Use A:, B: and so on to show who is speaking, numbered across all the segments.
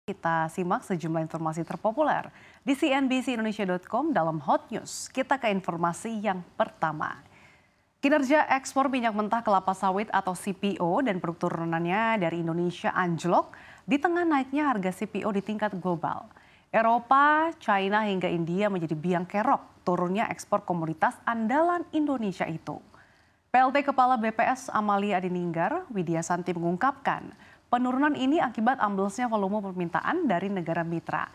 A: Kita simak sejumlah informasi terpopuler di cnbcindonesia.com dalam Hot News. Kita ke informasi yang pertama. Kinerja ekspor minyak mentah kelapa sawit atau CPO dan produk turunannya dari Indonesia anjlok di tengah naiknya harga CPO di tingkat global. Eropa, China hingga India menjadi biang kerok turunnya ekspor komoditas andalan Indonesia itu. PLT Kepala BPS Amalia Adininggar, Widya Santi mengungkapkan, penurunan ini akibat amblesnya volume permintaan dari negara mitra.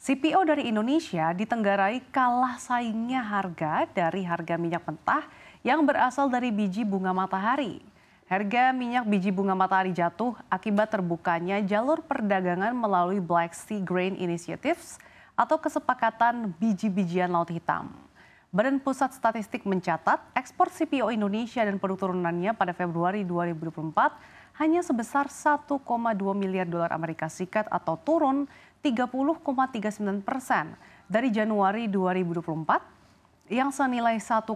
A: CPO dari Indonesia ditenggarai kalah saingnya harga dari harga minyak mentah yang berasal dari biji bunga matahari. Harga minyak biji bunga matahari jatuh akibat terbukanya jalur perdagangan melalui Black Sea Grain Initiatives atau kesepakatan biji-bijian laut hitam. Badan Pusat Statistik mencatat ekspor CPO Indonesia dan produk turunannya pada Februari 2024 hanya sebesar 1,2 miliar dolar Amerika Serikat atau turun 30,39% dari Januari 2024 yang senilai 1,72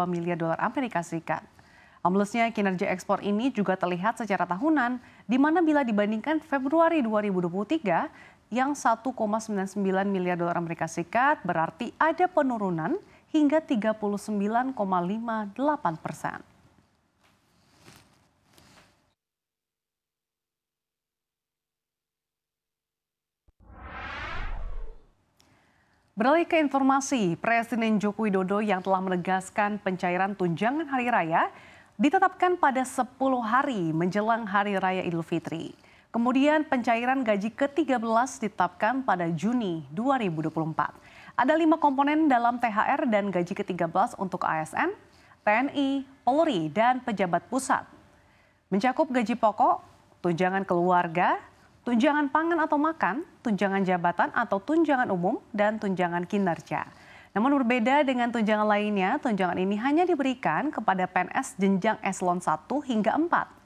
A: miliar dolar Amerika Serikat. Amblesnya kinerja ekspor ini juga terlihat secara tahunan, di mana bila dibandingkan Februari 2023 yang 1,99 miliar dolar Amerika Serikat berarti ada penurunan hingga 39,58%. Beralih ke informasi, Presiden Joko Widodo yang telah menegaskan pencairan tunjangan hari raya ditetapkan pada 10 hari menjelang Hari Raya Idul Fitri. Kemudian pencairan gaji ke-13 ditetapkan pada Juni 2024. Ada 5 komponen dalam THR dan gaji ke-13 untuk ASN, TNI, Polri, dan pejabat pusat. Mencakup gaji pokok, tunjangan keluarga, tunjangan pangan atau makan, tunjangan jabatan atau tunjangan umum, dan tunjangan kinerja. Namun berbeda dengan tunjangan lainnya, tunjangan ini hanya diberikan kepada PNS jenjang eselon 1 hingga 4.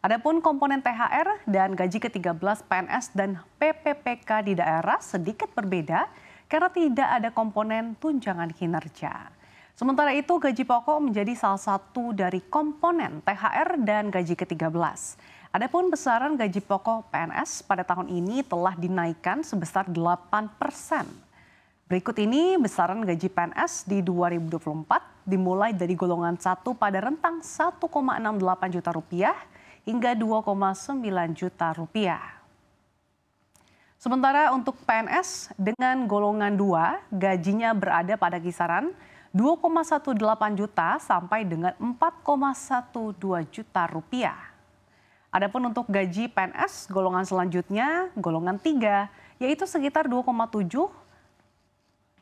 A: Adapun komponen THR dan gaji ke-13 PNS dan PPPK di daerah sedikit berbeda karena tidak ada komponen tunjangan kinerja. Sementara itu gaji pokok menjadi salah satu dari komponen THR dan gaji ke-13. Adapun besaran gaji pokok PNS pada tahun ini telah dinaikkan sebesar 8%. Berikut ini besaran gaji PNS di 2024 dimulai dari golongan 1 pada rentang 1,68 juta rupiah hingga 2,9 juta rupiah. Sementara untuk PNS dengan golongan 2 gajinya berada pada kisaran 2,18 juta sampai dengan 4,12 juta rupiah. Adapun untuk gaji PNS golongan selanjutnya golongan 3 yaitu sekitar 2,7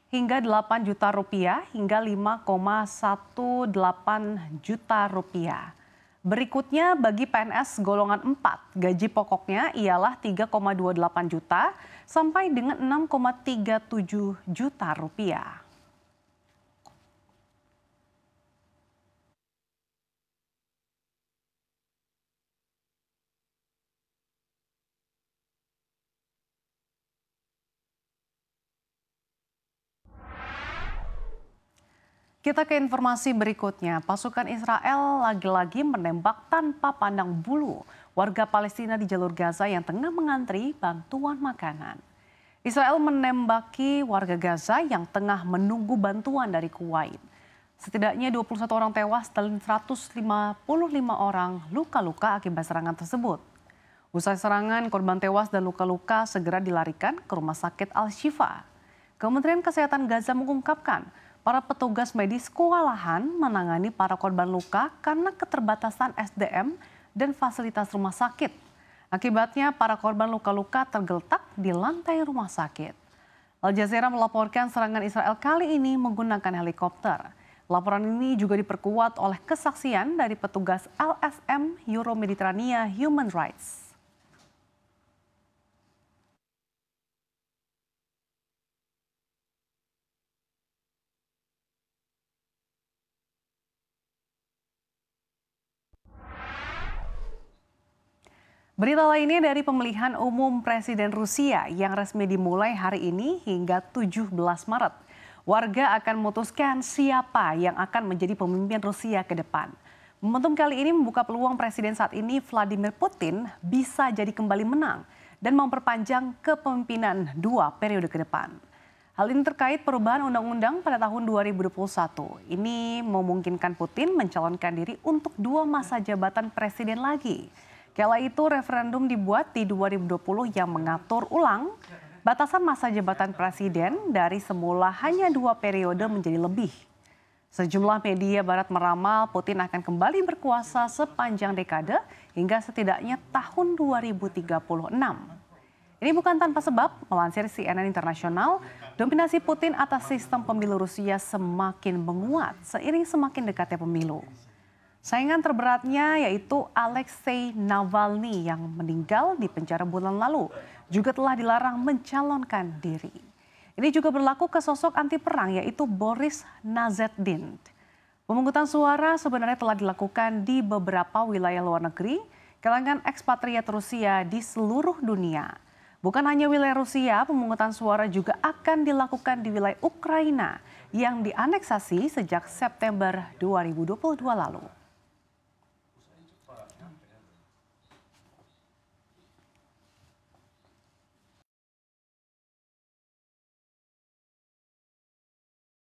A: hingga 8 juta rupiah hingga 5,18 juta rupiah. Berikutnya bagi PNS golongan 4, gaji pokoknya ialah 3,28 juta sampai dengan 6,37 juta rupiah. Kita ke informasi berikutnya. Pasukan Israel lagi-lagi menembak tanpa pandang bulu warga Palestina di jalur Gaza yang tengah mengantri bantuan makanan. Israel menembaki warga Gaza yang tengah menunggu bantuan dari Kuwait. Setidaknya 21 orang tewas dan 155 orang luka-luka akibat serangan tersebut. Usai serangan, korban tewas dan luka-luka segera dilarikan ke Rumah Sakit Al-Shifa. Kementerian Kesehatan Gaza mengungkapkan para petugas medis kewalahan menangani para korban luka karena keterbatasan SDM dan fasilitas rumah sakit. Akibatnya para korban luka-luka tergeletak di lantai rumah sakit. Al Jazeera melaporkan serangan Israel kali ini menggunakan helikopter. Laporan ini juga diperkuat oleh kesaksian dari petugas LSM Euro-Mediterania Human Rights. Berita lainnya dari pemilihan umum Presiden Rusia yang resmi dimulai hari ini hingga 17 Maret. Warga akan memutuskan siapa yang akan menjadi pemimpin Rusia ke depan. Momentum kali ini membuka peluang Presiden saat ini Vladimir Putin bisa jadi kembali menang dan memperpanjang kepemimpinan 2 periode ke depan. Hal ini terkait perubahan undang-undang pada tahun 2021. Ini memungkinkan Putin mencalonkan diri untuk 2 masa jabatan presiden lagi. Kala itu referendum dibuat di 2020 yang mengatur ulang batasan masa jabatan presiden dari semula hanya 2 periode menjadi lebih. Sejumlah media barat meramal Putin akan kembali berkuasa sepanjang dekade hingga setidaknya tahun 2036. Ini bukan tanpa sebab, melansir CNN Internasional, dominasi Putin atas sistem pemilu Rusia semakin menguat seiring semakin dekatnya pemilu. Saingan terberatnya yaitu Alexei Navalny yang meninggal di penjara bulan lalu juga telah dilarang mencalonkan diri. Ini juga berlaku ke sosok anti perang yaitu Boris Nadezhdin. Pemungutan suara sebenarnya telah dilakukan di beberapa wilayah luar negeri, kalangan ekspatriat Rusia di seluruh dunia. Bukan hanya wilayah Rusia, pemungutan suara juga akan dilakukan di wilayah Ukraina yang dianeksasi sejak September 2022 lalu.